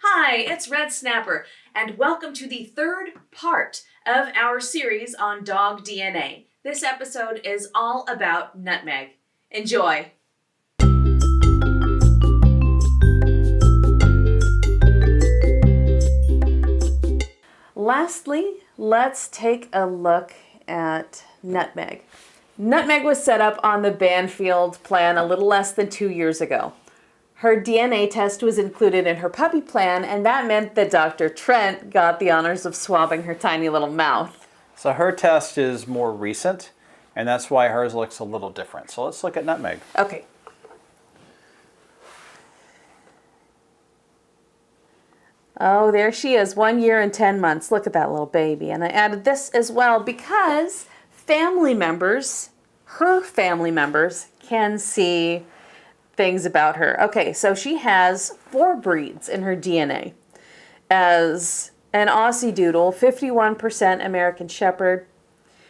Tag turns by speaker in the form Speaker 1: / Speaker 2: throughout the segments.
Speaker 1: Hi, it's Red Snapper, and welcome to the third part of our series on dog DNA. This episode is all about Nutmeg. Enjoy! Lastly, let's take a look at Nutmeg. Nutmeg was set up on the Banfield plan a little less than 2 years ago. Her DNA test was included in her puppy plan, and that meant that Dr. Trent got the honors of swabbing her tiny little mouth.
Speaker 2: So her test is more recent, and that's why hers looks a little different. So let's look at Nutmeg.
Speaker 1: Okay. Oh, there she is, 1 year and 10 months. Look at that little baby. And I added this as well because family members, her family members, can see things about her. Okay, so she has 4 breeds in her DNA. As an Aussie Doodle, 51% American Shepherd,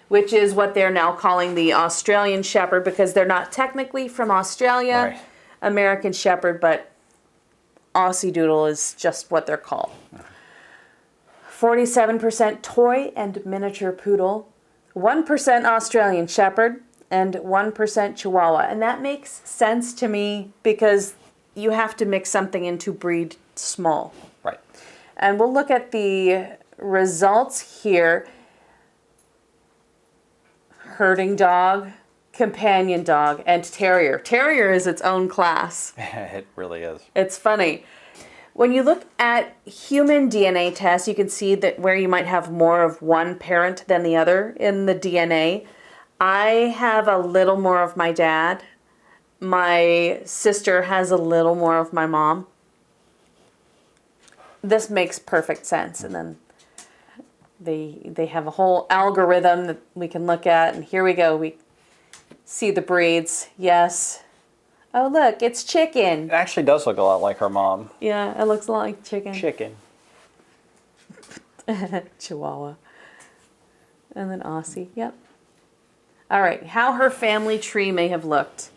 Speaker 1: which is what they're now calling the Australian Shepherd because they're not technically from Australia.
Speaker 2: Right. American
Speaker 1: Shepherd, but Aussie Doodle is just what they're called. 47% Toy and Miniature Poodle, 1% Australian Shepherd, and 1% Chihuahua. And that makes sense to me because you have to mix something in to breed small.
Speaker 2: Right.
Speaker 1: And we'll look at the results here. Herding dog, companion dog, and terrier. Terrier is its own class.
Speaker 2: It really is.
Speaker 1: It's funny. When you look at human DNA tests, you can see that where you might have more of one parent than the other in the DNA. I have a little more of my dad. My sister has a little more of my mom. This makes perfect sense. And then they have a whole algorithm that we can look at. And here we go. We see the breeds. Yes. Oh, look, it's chicken.
Speaker 2: It actually does look a lot like her mom.
Speaker 1: Yeah, it looks a lot like chicken.
Speaker 2: Chicken.
Speaker 1: Chihuahua. And then Aussie. Yep. All right, how her family tree may have looked.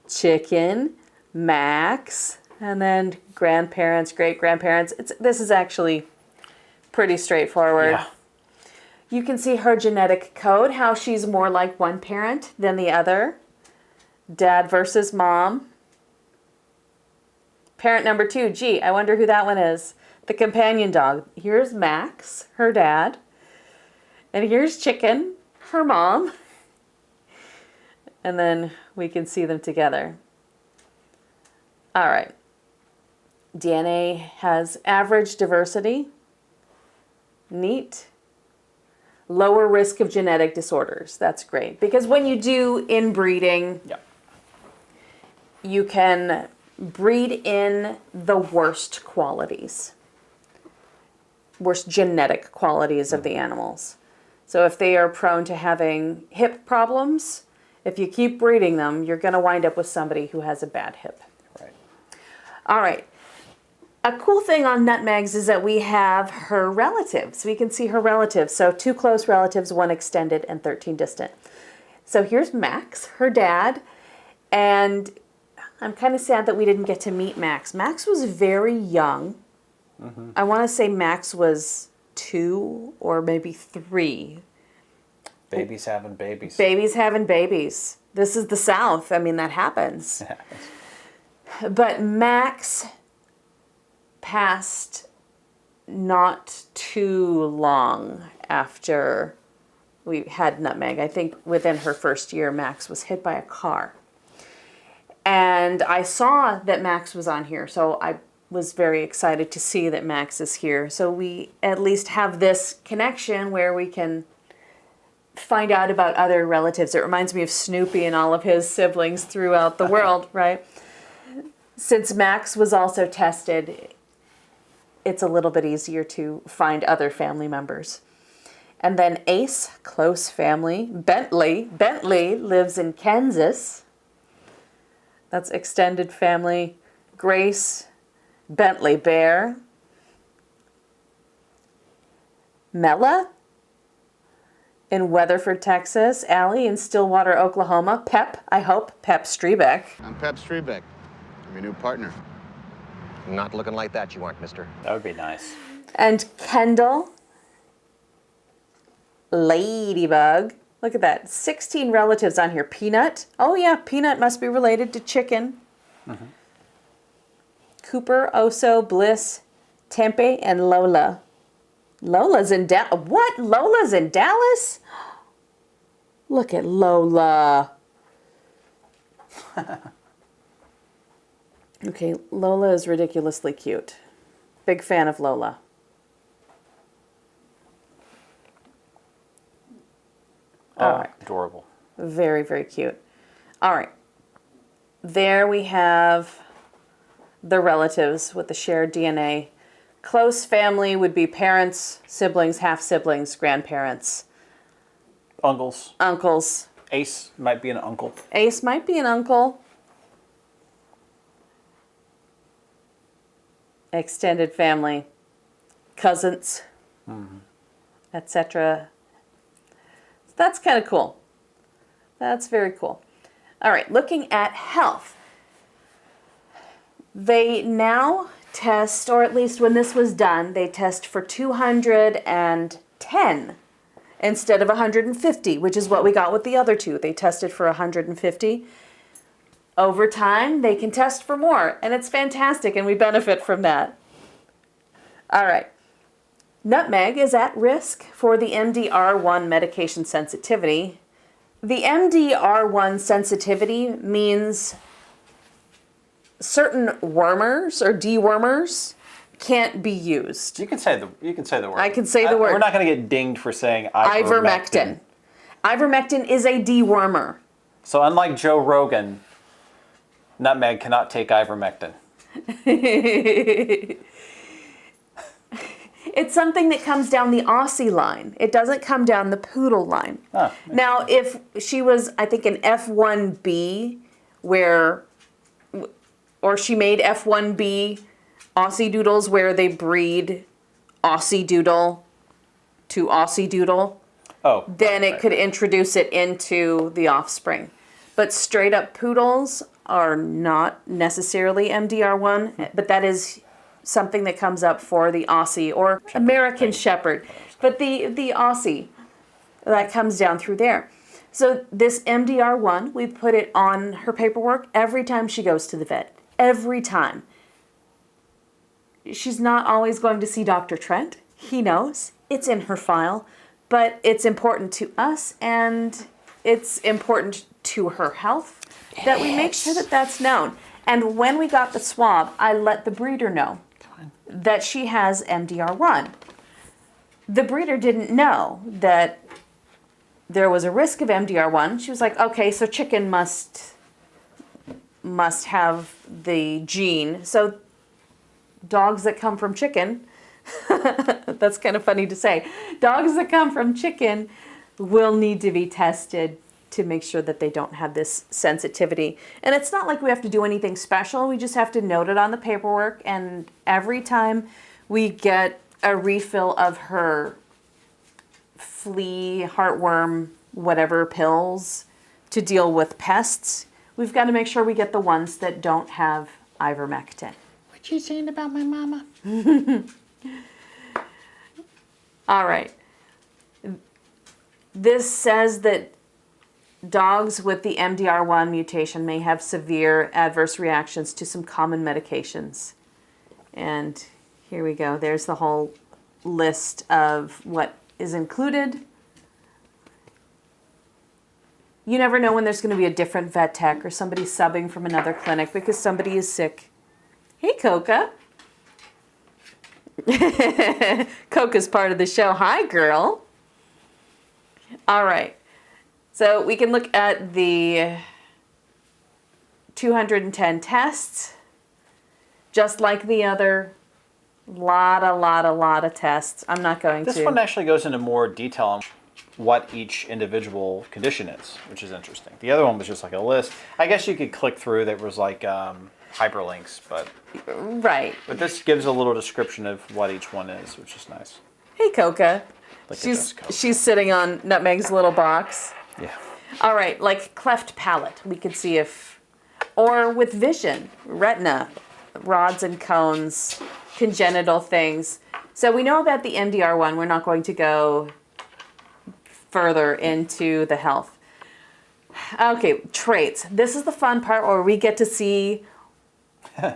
Speaker 1: Chicken, Max, and then grandparents, great-grandparents. This is actually pretty straightforward.
Speaker 2: Yeah.
Speaker 1: You can see her genetic code, how she's more like one parent than the other. Dad versus mom. Parent number 2, gee, I wonder who that one is. The companion dog. Here's Max, her dad. And here's Chicken, her mom. And then we can see them together. All right. DNA has average diversity. Neat. Lower risk of genetic disorders. That's great. Because when you do inbreeding,
Speaker 2: Yep.
Speaker 1: you can breed in the worst qualities, worst genetic qualities of the animals. So if they are prone to having hip problems, if you keep breeding them, you're going to wind up with somebody who has a bad hip.
Speaker 2: Right.
Speaker 1: All right. A cool thing on Nutmegs is that we have her relatives. We can see her relatives. So 2 close relatives, 1 extended, and 13 distant. So here's Max, her dad. And I'm kind of sad that we didn't get to meet Max. Max was very young. Mm-hmm. I want to say Max was 2 or maybe 3.
Speaker 2: Babies having babies.
Speaker 1: Babies having babies. This is the South. I mean, that happens. But Max passed not too long after we had Nutmeg. I think within her first year, Max was hit by a car. And I saw that Max was on here, so I was very excited to see that Max is here. So we at least have this connection where we can find out about other relatives. It reminds me of Snoopy and all of his siblings throughout the world, right? Since Max was also tested, it's a little bit easier to find other family members. And then Ace, close family. Bentley lives in Kansas. That's extended family. Grace, Bentley Bear. Mella in Weatherford, Texas. Allie in Stillwater, Oklahoma. Pep Strebeck.
Speaker 3: I'm Pep Strebeck. I'm your new partner. Not looking like that, you aren't, mister.
Speaker 2: That would be nice.
Speaker 1: And Kendall, Ladybug. Look at that. 16 relatives on here. Peanut. Oh, yeah. Peanut must be related to chicken. Mm-hmm. Cooper, Oso, Bliss, Tempe, and Lola. Lola's in Dallas. What? Lola's in Dallas? Look at Lola. Okay, Lola is ridiculously cute. Big fan of Lola. All right.
Speaker 2: Adorable.
Speaker 1: Very, very cute. All right. There we have the relatives with the shared DNA. Close family would be parents, siblings, half-siblings, grandparents.
Speaker 2: Uncles.
Speaker 1: Uncles.
Speaker 2: Ace might be an uncle.
Speaker 1: Ace might be an uncle. Extended family. Cousins. Etc. That's kind of cool. That's very cool. All right, looking at health. They now test, or at least when this was done, they test for 210 instead of 150, which is what we got with the other two. They tested for 150. Over time, they can test for more, and it's fantastic, and we benefit from that. All right. Nutmeg is at risk for the MDR1 medication sensitivity. The MDR1 sensitivity means certain wormers or dewormers can't be used.
Speaker 2: You can say the word.
Speaker 1: I can say the word.
Speaker 2: We're not going to get dinged for saying ivermectin.
Speaker 1: Ivermectin is a dewormer.
Speaker 2: So unlike Joe Rogan, Nutmeg cannot take ivermectin.
Speaker 1: It's something that comes down the Aussie line. It doesn't come down the poodle line.
Speaker 2: Oh,
Speaker 1: now, if she was, I think, an F1B, or she made F1B Aussie Doodles where they breed Aussie Doodle to Aussie Doodle, then it could introduce it into the offspring. But straight up poodles are not necessarily MDR1, but that is something that comes up for the Aussie or American Shepherd. But the Aussie, that comes down through there. So this MDR1, we put it on her paperwork every time she goes to the vet. Every time. She's not always going to see Dr. Trent. He knows. It's in her file. But it's important to us, and it's important to her health that we make sure that that's known. And when we got the swab, I let the breeder know that she has MDR1. The breeder didn't know that there was a risk of MDR1. She was like, okay, so chicken must have the gene. So dogs that come from chicken, that's kind of funny to say, dogs that come from chicken will need to be tested to make sure that they don't have this sensitivity. And it's not like we have to do anything special. We just have to note it on the paperwork. And every time we get a refill of her flea, heartworm, whatever pills to deal with pests, we've got to make sure we get the ones that don't have ivermectin.
Speaker 2: What you saying about my mama?
Speaker 1: All right. This says that dogs with the MDR1 mutation may have severe adverse reactions to some common medications. And here we go. There's the whole list of what is included. You never know when there's going to be a different vet tech or somebody subbing from another clinic because somebody is sick. Hey, Coca. Coca's part of the show. Hi, girl. All right. So we can look at the 210 tests, just like the other. Lot of tests. I'm not going to.
Speaker 2: This one actually goes into more detail on what each individual condition is, which is interesting. The other one was just like a list. I guess you could click through. There was like hyperlinks, but
Speaker 1: right.
Speaker 2: But this gives a little description of what each one is, which is nice.
Speaker 1: Hey, Coca.
Speaker 2: Coca.
Speaker 1: She's sitting on Nutmeg's little box.
Speaker 2: Yeah.
Speaker 1: All right, like cleft palate, we could see if, or with vision, retina, rods and cones, congenital things. So we know about the MDR one. We're not going to go further into the health. Okay, traits. This is the fun part where we get to see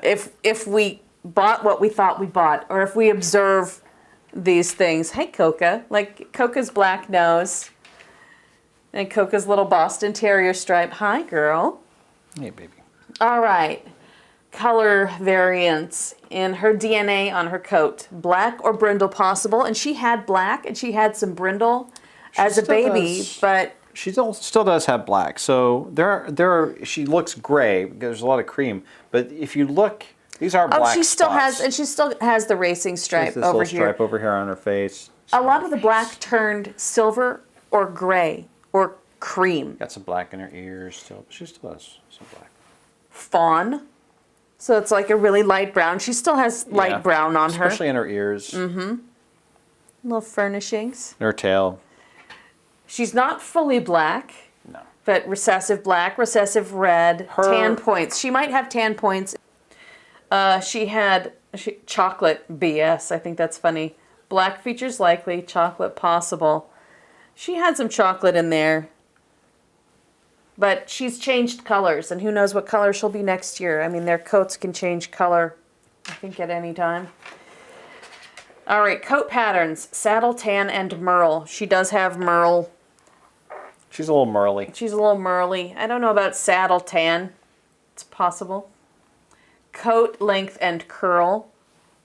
Speaker 1: if we bought what we thought we bought, or if we observe these things. Hey, Coca. Like Coca's black nose and Coca's little Boston Terrier stripe. Hi, girl.
Speaker 2: Hey, baby.
Speaker 1: All right. Color variants in her DNA on her coat. Black or brindle possible. And she had black and she had some brindle as a baby, but
Speaker 2: she still does have black. So she looks gray. There's a lot of cream. But if you look, these are black
Speaker 1: she still
Speaker 2: spots.
Speaker 1: she still has the racing stripe
Speaker 2: This
Speaker 1: over
Speaker 2: little
Speaker 1: here.
Speaker 2: stripe over here on her face.
Speaker 1: A lot of the black turned silver or gray or cream.
Speaker 2: Got some black in her ears still. But she still has some black.
Speaker 1: Fawn. So it's like a really light brown. She still has light brown on her.
Speaker 2: Especially in her ears.
Speaker 1: Little furnishings.
Speaker 2: And her tail.
Speaker 1: She's not fully black.
Speaker 2: No.
Speaker 1: But recessive black, recessive red, tan points. She might have tan points. She had chocolate BS. I think that's funny. Black features likely, chocolate possible. She had some chocolate in there. But she's changed colors, and who knows what color she'll be next year. I mean, their coats can change color, I think, at any time. All right, coat patterns, saddle, tan, and merle. She does have merle.
Speaker 2: She's a little merly.
Speaker 1: She's a little merly. I don't know about saddle tan. It's possible. Coat length and curl.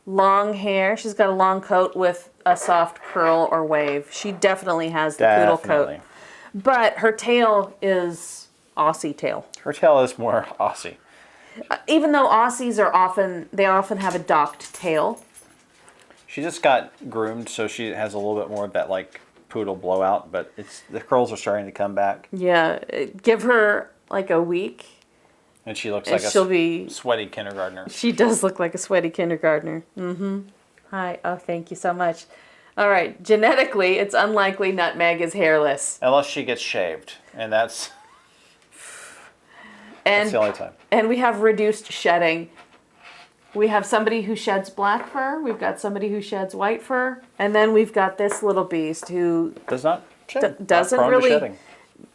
Speaker 1: Long hair. She's got a long coat with a soft curl or wave. She definitely has the poodle coat. But her tail is Aussie tail.
Speaker 2: Her tail is more Aussie.
Speaker 1: Even though Aussies they often have a docked tail.
Speaker 2: She just got groomed, so she has a little bit more of that like poodle blowout, but the curls are starting to come back.
Speaker 1: Yeah, give her like a week.
Speaker 2: And she looks
Speaker 1: And
Speaker 2: like
Speaker 1: she'll
Speaker 2: a
Speaker 1: be-
Speaker 2: sweaty kindergartner.
Speaker 1: She does look like a sweaty kindergartner. Hi. Oh, thank you so much. All right. Genetically, it's unlikely Nutmeg is hairless.
Speaker 2: Unless she gets shaved, and that's the only time.
Speaker 1: And we have reduced shedding. We have somebody who sheds black fur. We've got somebody who sheds white fur. And then we've got this little beast who
Speaker 2: Does not shed.
Speaker 1: doesn't
Speaker 2: Not prone to
Speaker 1: really...
Speaker 2: shedding.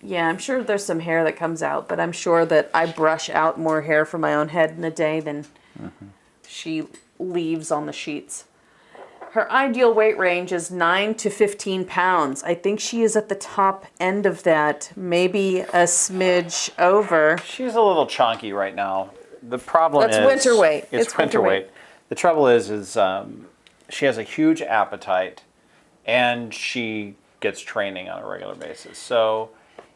Speaker 1: Yeah, I'm sure there's some hair that comes out, but I'm sure that I brush out more hair from my own head in a day than she leaves on the sheets. Her ideal weight range is 9 to 15 pounds. I think she is at the top end of that, maybe a smidge over.
Speaker 2: She's a little chunky right now. The problem is...
Speaker 1: That's winter weight.
Speaker 2: It's winter weight. The trouble is she has a huge appetite, and she gets training on a regular basis. So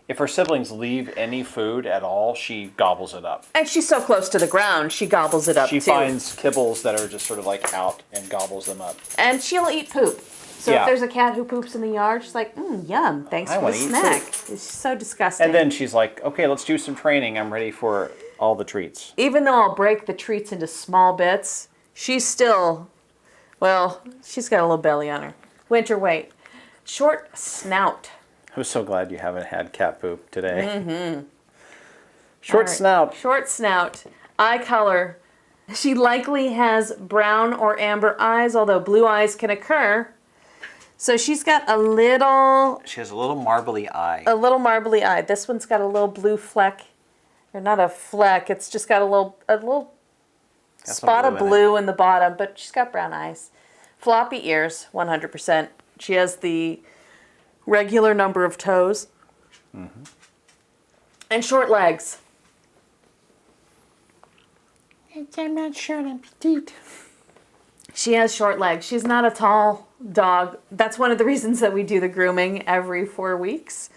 Speaker 2: if her siblings leave any food at all, she gobbles it up.
Speaker 1: And she's so close to the ground, she gobbles it up
Speaker 2: She
Speaker 1: too.
Speaker 2: finds kibbles that are just sort of like out and gobbles them up.
Speaker 1: And she'll eat poop. So
Speaker 2: Yeah.
Speaker 1: if there's a cat who poops in the yard, she's like, yum, thanks
Speaker 2: I
Speaker 1: for the
Speaker 2: wanna eat
Speaker 1: snack.
Speaker 2: poop.
Speaker 1: It's so disgusting.
Speaker 2: And then she's like, okay, let's do some training. I'm ready for all the treats.
Speaker 1: Even though I'll break the treats into small bits, she's still, well, she's got a little belly on her. Winter weight. Short snout.
Speaker 2: I'm so glad you haven't had cat poop today.
Speaker 1: All
Speaker 2: Short
Speaker 1: right.
Speaker 2: snout.
Speaker 1: Short snout. Eye color. She likely has brown or amber eyes, although blue eyes can occur. So she's got a little
Speaker 2: She has a little marbly eye.
Speaker 1: marbly eye. This one's got a little blue fleck. Or not a fleck, it's just got a little
Speaker 2: some
Speaker 1: spot of
Speaker 2: blue in it.
Speaker 1: blue in the bottom, but she's got brown eyes. Floppy ears, 100%. She has the regular number of toes. And short legs. I'm not short, I'm petite. She has short legs. She's not a tall dog. That's one of the reasons that we do the grooming every 4 weeks,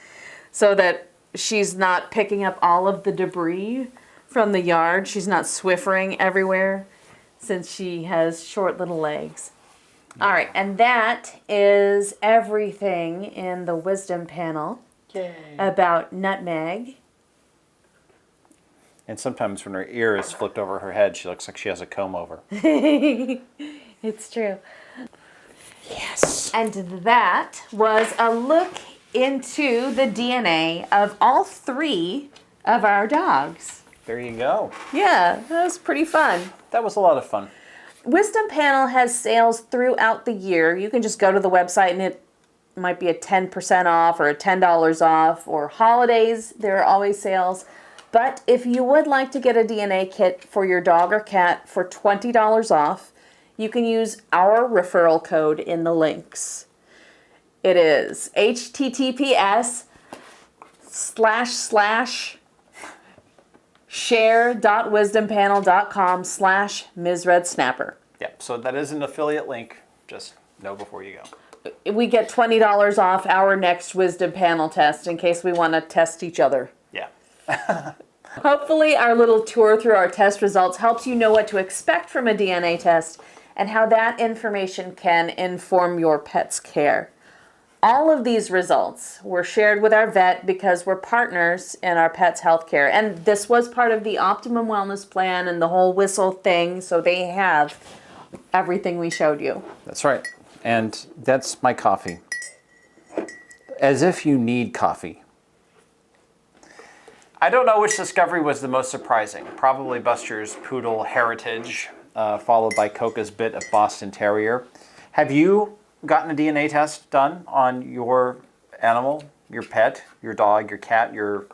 Speaker 1: so that she's not picking up all of the debris from the yard. She's not swiffering everywhere, since she has short little legs. All right, and that is everything in the wisdom panel about Nutmeg.
Speaker 2: And sometimes when her ear is flipped over her head, she looks like she has a comb over.
Speaker 1: It's true.
Speaker 2: Yes.
Speaker 1: And that was a look into the DNA of all 3 of our dogs.
Speaker 2: There you go.
Speaker 1: Yeah, that was pretty fun.
Speaker 2: That was a lot of fun.
Speaker 1: Wisdom Panel has sales throughout the year. You can just go to the website and it might be a 10% off or a $10 off, or holidays, there are always sales. But if you would like to get a DNA kit for your dog or cat for $20 off, you can use our referral code in the links. It is https://share.wisdompanel.com/MsRedSnapper.
Speaker 2: Yep, so that is an affiliate link. Just know before you go.
Speaker 1: We get $20 off our next Wisdom Panel test in case we want to test each other.
Speaker 2: Yeah.
Speaker 1: Hopefully our little tour through our test results helps you know what to expect from a DNA test and how that information can inform your pet's care. All of these results were shared with our vet because we're partners in our pet's health care. And this was part of the Optimum Wellness Plan and the whole whistle thing, so they have everything we showed you.
Speaker 2: That's right. And that's my coffee. As if you need coffee. I don't know which discovery was the most surprising. Probably Buster's Poodle Heritage, followed by Coca's bit of Boston Terrier. Have you gotten a DNA test done on your animal, your pet, your dog, your cat, your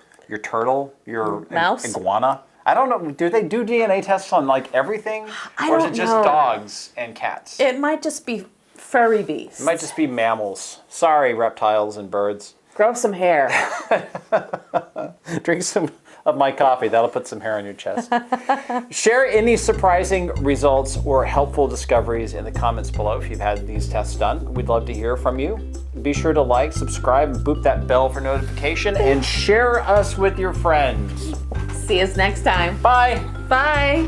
Speaker 2: turtle, your
Speaker 1: mouse,
Speaker 2: iguana? I don't know. Do they do DNA tests on like everything?
Speaker 1: I
Speaker 2: or is
Speaker 1: don't
Speaker 2: it just
Speaker 1: know.
Speaker 2: dogs and cats?
Speaker 1: It might just be furry beasts.
Speaker 2: It might just be mammals. Sorry, reptiles and birds.
Speaker 1: Grow some hair.
Speaker 2: Drink some of my coffee. That'll put some hair on your chest. Share any surprising results or helpful discoveries in the comments below if you've had these tests done. We'd love to hear from you. Be sure to like, subscribe, and boop that bell for notification, and share us with your friends.
Speaker 1: See us next time.
Speaker 2: Bye.
Speaker 1: Bye.